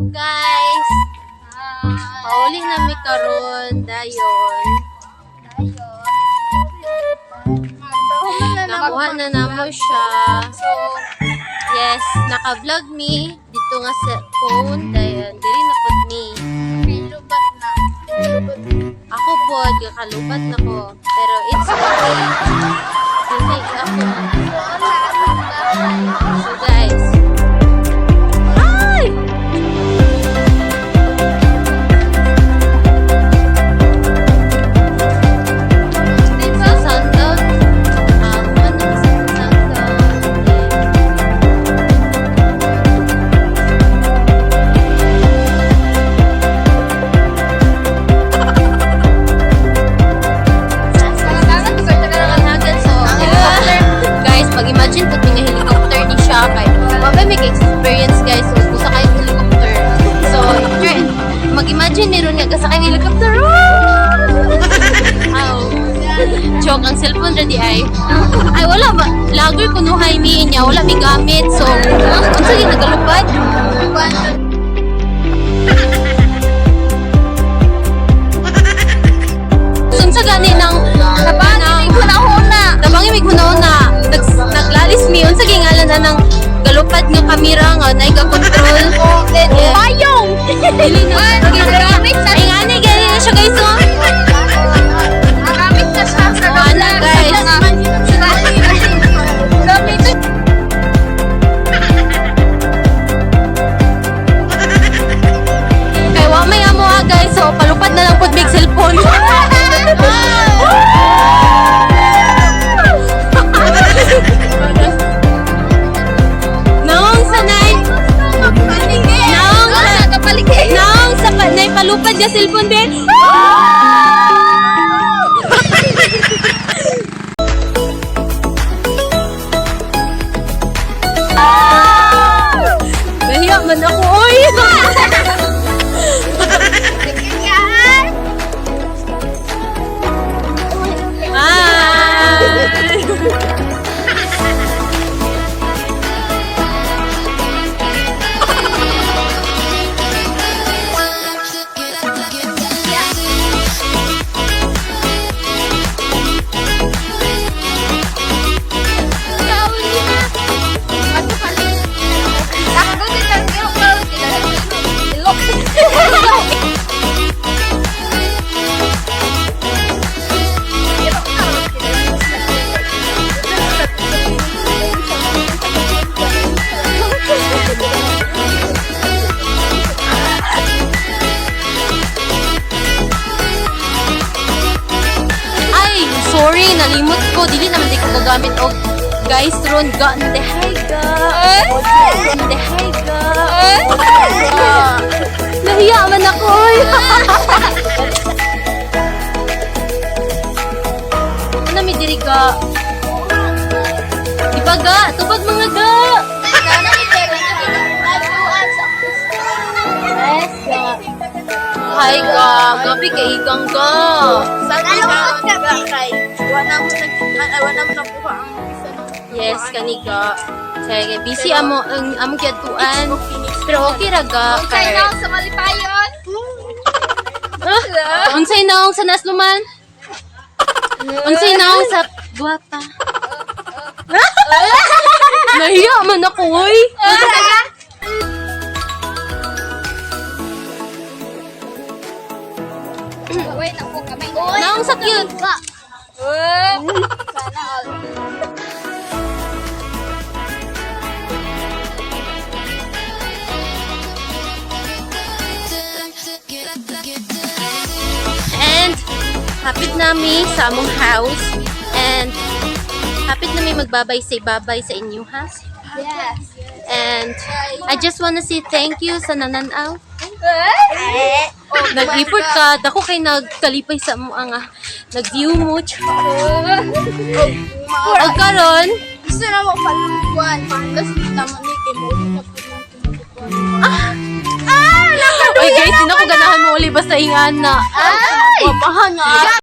So guys, pauling na mi karon dayon. Nakuha na namo siya. So, yes, naka-vlog me dito nga sa phone. Dayon, dili na pod me. Ako pod, kalubat na ko. Pero it's okay. Hindi ako. So guys, mag-imagine meron nga kasakay ng helicopter. Joke, ang cellphone ready ay wala ba? Lagoy kunuhay mi niya, wala mi gamit. So, kung sige nagalupad. Sunsa gani ng tabangi mig hunahuna. Naglalis mi unsa gi ngalan na ng galupad nga kamera nga nay ka control. Payong. Dili na gamit sa ingani gani na siya guys. Gamit na siya sa guys. Kay wa may amo guys, so palupad na lang pud big cellphone. Palupad niya cellphone din. Nahiya man ako, oy. Sorry, nalimot ko. Dili naman di ko gagamit og guys ron ga ndehayga. Ndehayga. Nahiya man ako. Ano mi diri ga? Di ba ga? Tubag mga ga. Hi ga, gabi kay igang ga. Yes, kaniga. Kaya busy amo gyatuan. Pero okay ra ga. Unsay naong sa malipayon? Unsay naong sa nasluman? Unsay naong sa guwapa? Nahiya man ako, oy. Wait, ako kamay. Naong sa cute. Sana all. And hapit nami sa among house. And hapit nami magbabay sa inyong house. Yes. And I just wanna say thank you sa nananaw. Nag-report ka, dako kay nagkalipay sa mo ang nag-view mo. O karon, Gusto na mo palubuan. Kasi naman ni kay mo. oy guys, di na ko ganahan mo uli basta ingana. Ay! Papahan na.